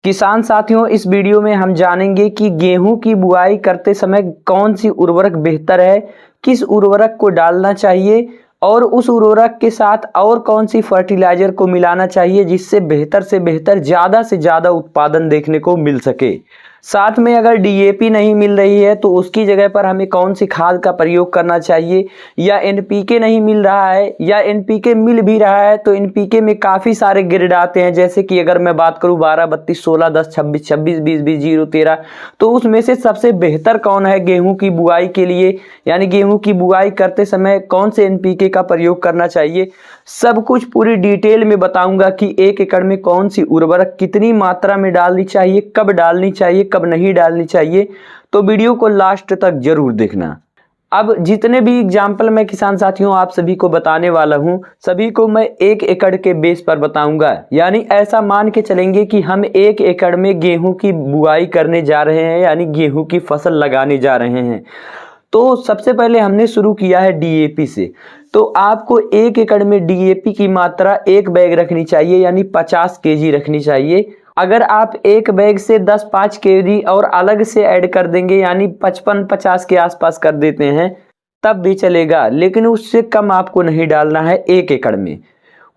किसान साथियों, इस वीडियो में हम जानेंगे कि गेहूं की बुआई करते समय कौन सी उर्वरक बेहतर है, किस उर्वरक को डालना चाहिए और उस उर्वरक के साथ और कौन सी फर्टिलाइजर को मिलाना चाहिए जिससे बेहतर से बेहतर ज़्यादा से ज़्यादा उत्पादन देखने को मिल सके। साथ में अगर डीएपी नहीं मिल रही है तो उसकी जगह पर हमें कौन सी खाद का प्रयोग करना चाहिए, या एनपीके नहीं मिल रहा है या एनपीके मिल भी रहा है तो एनपीके में काफ़ी सारे ग्रेड आते हैं, जैसे कि अगर मैं बात करूं 12, 32, 16, 10, 26, 26, 20, 20, 0, 13, तो उसमें से सबसे बेहतर कौन है गेहूं की बुआई के लिए, यानी गेहूं की बुआई करते समय कौन से एनपीके का प्रयोग करना चाहिए। सब कुछ पूरी डिटेल में बताऊंगा कि 1 एकड़ में कौन सी उर्वरक कितनी मात्रा में डालनी चाहिए, कब डालनी चाहिए, कब नहीं डालनी चाहिए। तो वीडियो को लास्ट तक जरूर देखना। अब जितने भी एग्जाम्पल मैं किसान साथियों आप सभी को बताने वाला हूं, सभी को मैं 1 एकड़ के बेस पर बताऊंगा। यानी ऐसा मान के चलेंगे कि हम 1 एकड़ में गेहूं की बुआई करने जा रहे हैं, यानी गेहूं की फसल लगाने जा रहे हैं। तो सबसे पहले हमने शुरू किया है डीएपी से। तो आपको 1 एकड़ में डीएपी की मात्रा 1 बैग रखनी चाहिए, यानी 50 केजी रखनी चाहिए। अगर आप एक बैग से 10-5 केजी और अलग से ऐड कर देंगे, यानी 55-50 के आसपास कर देते हैं, तब भी चलेगा, लेकिन उससे कम आपको नहीं डालना है 1 एकड़ में।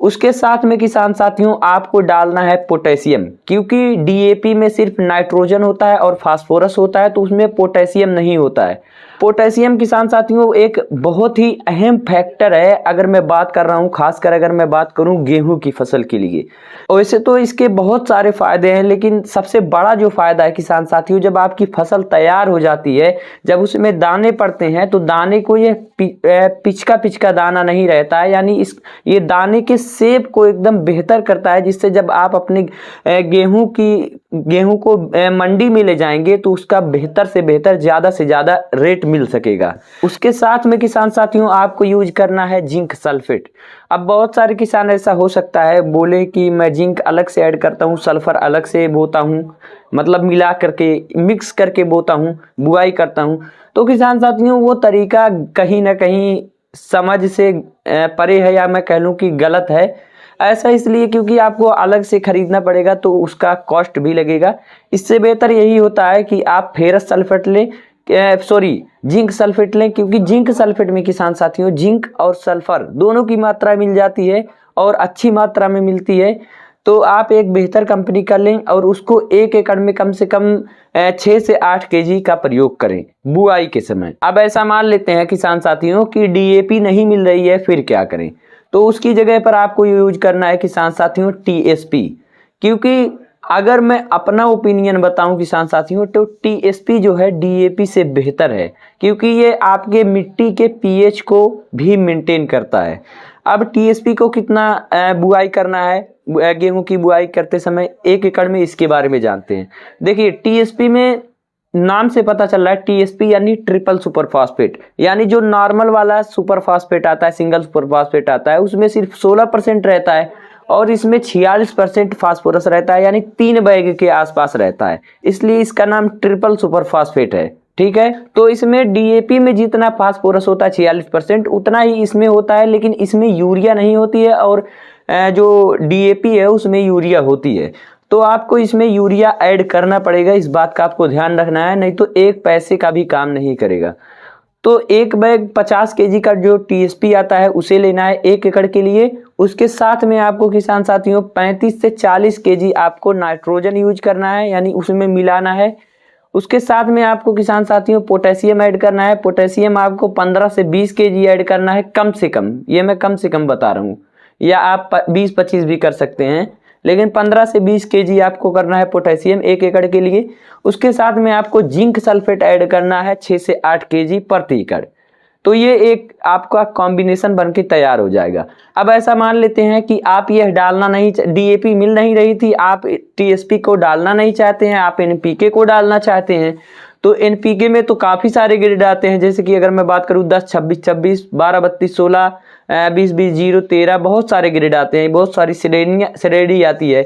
उसके साथ में किसान साथियों आपको डालना है पोटेशियम, क्योंकि डीएपी में सिर्फ नाइट्रोजन होता है और फास्फोरस होता है, तो उसमें पोटेशियम नहीं होता है। पोटेशियम किसान साथियों एक बहुत ही अहम फैक्टर है, अगर मैं बात कर रहा हूँ, खासकर अगर मैं बात करूँ गेहूं की फसल के लिए। वैसे तो इसके बहुत सारे फायदे हैं, लेकिन सबसे बड़ा जो फायदा है किसान साथियों, जब आपकी फसल तैयार हो जाती है, जब उसमें दाने पड़ते हैं, तो दाने को ये पिचका पिचका दाना नहीं रहता है, यानी ये दाने के शेप को एकदम बेहतर करता है, जिससे जब आप अपने गेहूं को मंडी में ले जाएंगे तो उसका बेहतर से बेहतर ज़्यादा से ज़्यादा रेट मिल सकेगा। उसके साथ में किसान साथियों आपको यूज करना है जिंक सल्फेट। अब बहुत सारे किसान ऐसा हो सकता है बोले कि मैं जिंक अलग से ऐड करता हूँ, सल्फर अलग से बोता हूँ, मतलब मिला करके मिक्स करके बोता हूँ, बुआई करता हूँ। तो किसान साथियों वो तरीका कहीं ना कहीं समझ से परे है, या मैं कह लूँ कि गलत है। ऐसा इसलिए क्योंकि आपको अलग से खरीदना पड़ेगा तो उसका कॉस्ट भी लगेगा। इससे बेहतर यही होता है कि आप फेरस सल्फेट लें, जिंक सल्फेट लें, क्योंकि जिंक सल्फेट में किसान साथियों जिंक और सल्फर दोनों की मात्रा मिल जाती है और अच्छी मात्रा में मिलती है। तो आप एक बेहतर कंपनी का लें और उसको 1 एकड़ में कम से कम 6 से 8 केजी का प्रयोग करें बुआई के समय। अब ऐसा मान लेते हैं किसान साथियों कि डीएपी नहीं मिल रही है, फिर क्या करें? तो उसकी जगह पर आपको यूज करना है किसान साथियों टीएसपी। क्योंकि अगर मैं अपना ओपिनियन बताऊं किसान साथियों, तो टीएसपी जो है डीएपी से बेहतर है, क्योंकि ये आपके मिट्टी के पीएच को भी मेंटेन करता है। अब टीएसपी को कितना बुआई करना है गेहूं की बुआई करते समय 1 एकड़ में, इसके बारे में जानते हैं। देखिए टीएसपी में नाम से पता चल रहा है, टीएसपी यानी ट्रिपल सुपर फास्फेट, यानी जो नॉर्मल वाला सुपर फास्फेट आता है, सिंगल सुपर फास्फेट आता है, उसमें सिर्फ 16% रहता है और इसमें 46% फास्फोरस रहता है, यानी 3 बैग के आसपास रहता है, इसलिए इसका नाम ट्रिपल सुपर फास्फेट है। ठीक है, तो इसमें डीएपी में जितना फास्फोरस होता है 46%, उतना ही इसमें होता है, लेकिन इसमें यूरिया नहीं होती है और जो डीएपी है उसमें यूरिया होती है। तो आपको इसमें यूरिया ऐड करना पड़ेगा, इस बात का आपको ध्यान रखना है, नहीं तो 1 पैसे का भी काम नहीं करेगा। तो 1 बैग 50 केजी का जो टीएसपी आता है उसे लेना है 1 एकड़ के लिए। उसके साथ में आपको किसान साथियों 35 से 40 केजी आपको नाइट्रोजन यूज करना है, यानी उसमें मिलाना है। उसके साथ में आपको किसान साथियों पोटेशियम ऐड करना है। पोटेशियम आपको 15 से 20 केजी ऐड करना है कम से कम, ये मैं कम से कम बता रहा हूँ, या आप 20-25 भी कर सकते हैं, लेकिन 15 से 20 केजी आपको करना है पोटेशियम 1 एकड़ के लिए। उसके साथ में आपको जिंक सल्फेट ऐड करना है 6 से 8 केजी प्रति एकड़। तो ये एक आपका कॉम्बिनेशन बन के तैयार हो जाएगा। अब ऐसा मान लेते हैं कि आप यह डालना नहीं, डीएपी मिल नहीं रही थी, आप टीएसपी को डालना नहीं चाहते हैं, आप एनपीके को डालना चाहते हैं। तो एनपीके में तो काफ़ी सारे ग्रेड आते हैं, जैसे कि अगर मैं बात करूँ 10, 26, 26, 12, 32, 16, 20, 20, 0, 13, बहुत सारे ग्रेड आते हैं, बहुत सारी श्रेणी आती है।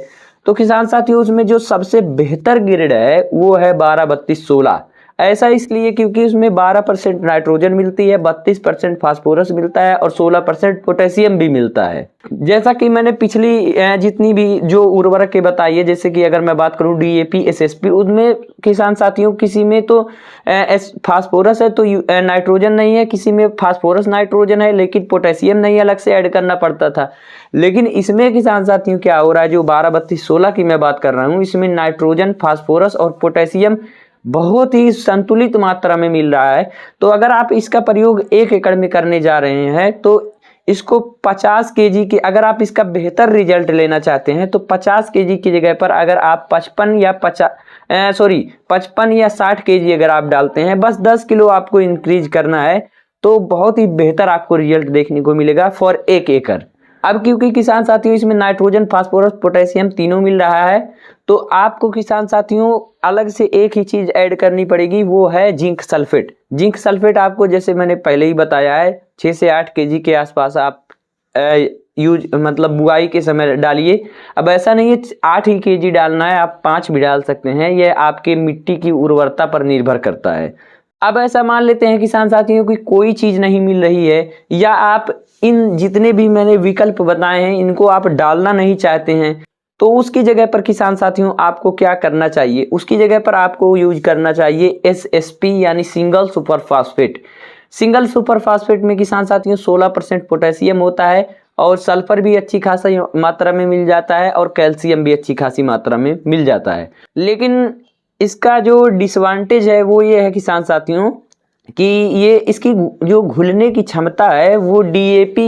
तो किसान साथियों उसमें जो सबसे बेहतर ग्रेड है वो है 12, 32, 16। ऐसा इसलिए क्योंकि उसमें 12% नाइट्रोजन मिलती है, 32% फास्फोरस मिलता है और 16% पोटेशियम भी मिलता है। जैसा कि मैंने पिछली जितनी भी जो उर्वरक के बताई है, जैसे कि अगर मैं बात करूं DAP SSP, उसमें किसान साथियों किसी में तो फास्फोरस है तो नाइट्रोजन नहीं है, किसी में फास्फोरस नाइट्रोजन है लेकिन पोटेशियम नहीं, अलग से ऐड करना पड़ता था। लेकिन इसमें किसान साथियों क्या हो रहा है, जो 12, 32, 16 की मैं बात कर रहा हूँ, इसमें नाइट्रोजन, फास्फोरस और पोटेशियम बहुत ही संतुलित मात्रा में मिल रहा है। तो अगर आप इसका प्रयोग 1 एकड़ में करने जा रहे हैं तो इसको 50 kg की, अगर आप इसका बेहतर रिजल्ट लेना चाहते हैं तो 50 kg की जगह पर अगर आप 55 या 60 kg अगर आप डालते हैं, बस 10 किलो आपको इंक्रीज करना है, तो बहुत ही बेहतर आपको रिजल्ट देखने को मिलेगा फॉर 1 एकड़। अब क्योंकि किसान साथियों इसमें नाइट्रोजन, फास्फोरस, पोटेशियम तीनों मिल रहा है, तो आपको किसान साथियों अलग से एक ही चीज ऐड करनी पड़ेगी, वो है जिंक सल्फेट। जिंक सल्फेट आपको जैसे मैंने पहले ही बताया है 6 से 8 kg के आसपास आप बुआई के समय डालिए। अब ऐसा नहीं है 8 ही kg डालना है, आप 5 भी डाल सकते हैं, यह आपके मिट्टी की उर्वरता पर निर्भर करता है। अब ऐसा मान लेते हैं किसान साथियों की कोई चीज नहीं मिल रही है, या आप इन जितने भी मैंने विकल्प बताए हैं इनको आप डालना नहीं चाहते हैं, तो उसकी जगह पर किसान साथियों आपको क्या करना चाहिए, उसकी जगह पर आपको यूज करना चाहिए SSP यानी single super phosphate. Single super phosphate में किसान साथियों 16% पोटेशियम होता है और सल्फर भी अच्छी खासी मात्रा में मिल जाता है और कैल्शियम भी अच्छी खासी मात्रा में मिल जाता है। लेकिन इसका जो डिसएडवांटेज है वो ये है किसान साथियों कि ये इसकी जो घुलने की क्षमता है वो DAP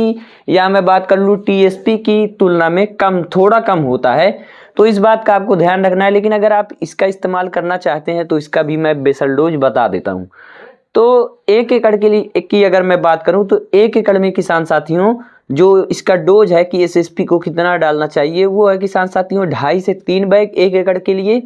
या मैं बात कर लूँ TSP की तुलना में थोड़ा कम होता है, तो इस बात का आपको ध्यान रखना है। लेकिन अगर आप इसका इस्तेमाल करना चाहते हैं तो इसका भी मैं बेसल डोज बता देता हूँ। तो 1 एकड़ के लिए की अगर मैं बात करूँ तो 1 एकड़ में किसान साथियों जो इसका डोज है कि SSP को कितना डालना चाहिए, वो है किसान साथियों 2.5 से 3 बैग 1 एकड़ के लिए।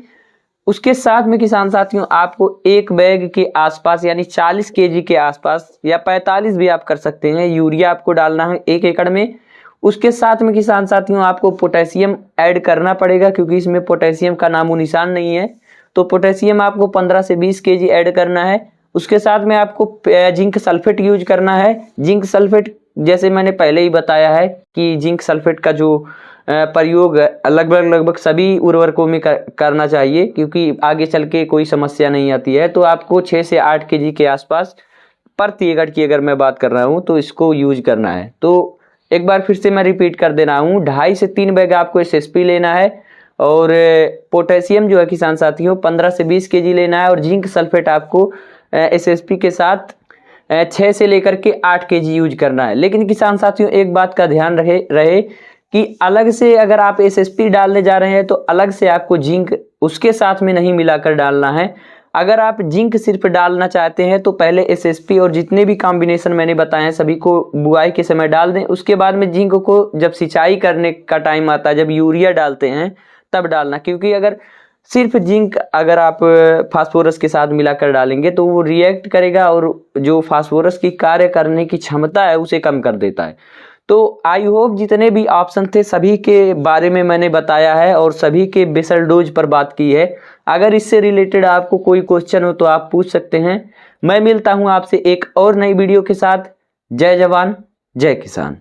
उसके साथ में किसान साथियों आपको 1 बैग के आसपास यानी 40 kg के आसपास या 45 भी आप कर सकते हैं यूरिया आपको डालना है 1 एकड़ में। उसके साथ में किसान साथियों आपको पोटेशियम ऐड करना पड़ेगा, क्योंकि इसमें पोटेशियम का नामो निशान नहीं है, तो पोटेशियम आपको 15 से 20 kg ऐड करना है। उसके साथ में आपको जिंक सल्फेट यूज करना है। जिंक सल्फेट जैसे मैंने पहले ही बताया है कि जिंक सल्फेट का जो प्रयोग लगभग सभी उर्वरकों में करना चाहिए, क्योंकि आगे चल के कोई समस्या नहीं आती है। तो आपको 6 से 8 kg के आसपास प्रति एकड़ की अगर मैं बात कर रहा हूँ तो इसको यूज करना है। तो एक बार फिर से मैं रिपीट कर दे रहा हूँ, 2.5 से 3 बैग आपको SSP लेना है और पोटेशियम जो है किसान साथियों 15 से 20 kg लेना है और जिंक सल्फेट आपको SSP के साथ 6 से लेकर के 8 kg यूज करना है। लेकिन किसान साथियों एक बात का ध्यान रहे कि अलग से अगर आप SSP डालने जा रहे हैं तो अलग से आपको जिंक उसके साथ में नहीं मिलाकर डालना है। अगर आप जिंक सिर्फ डालना चाहते हैं तो पहले SSP और जितने भी कॉम्बिनेशन मैंने बताए हैं सभी को बुआई के समय डाल दें। उसके बाद में जिंक को जब सिंचाई करने का टाइम आता है, जब यूरिया डालते हैं तब डालना, क्योंकि अगर सिर्फ जिंक अगर आप फास्फोरस के साथ मिलाकर डालेंगे तो वो रिएक्ट करेगा और जो फास्फोरस की कार्य करने की क्षमता है उसे कम कर देता है। तो आई होप जितने भी ऑप्शन थे सभी के बारे में मैंने बताया है और सभी के बेसल डोज पर बात की है। अगर इससे रिलेटेड आपको कोई क्वेश्चन हो तो आप पूछ सकते हैं। मैं मिलता हूं आपसे एक और नई वीडियो के साथ। जय जवान जय किसान।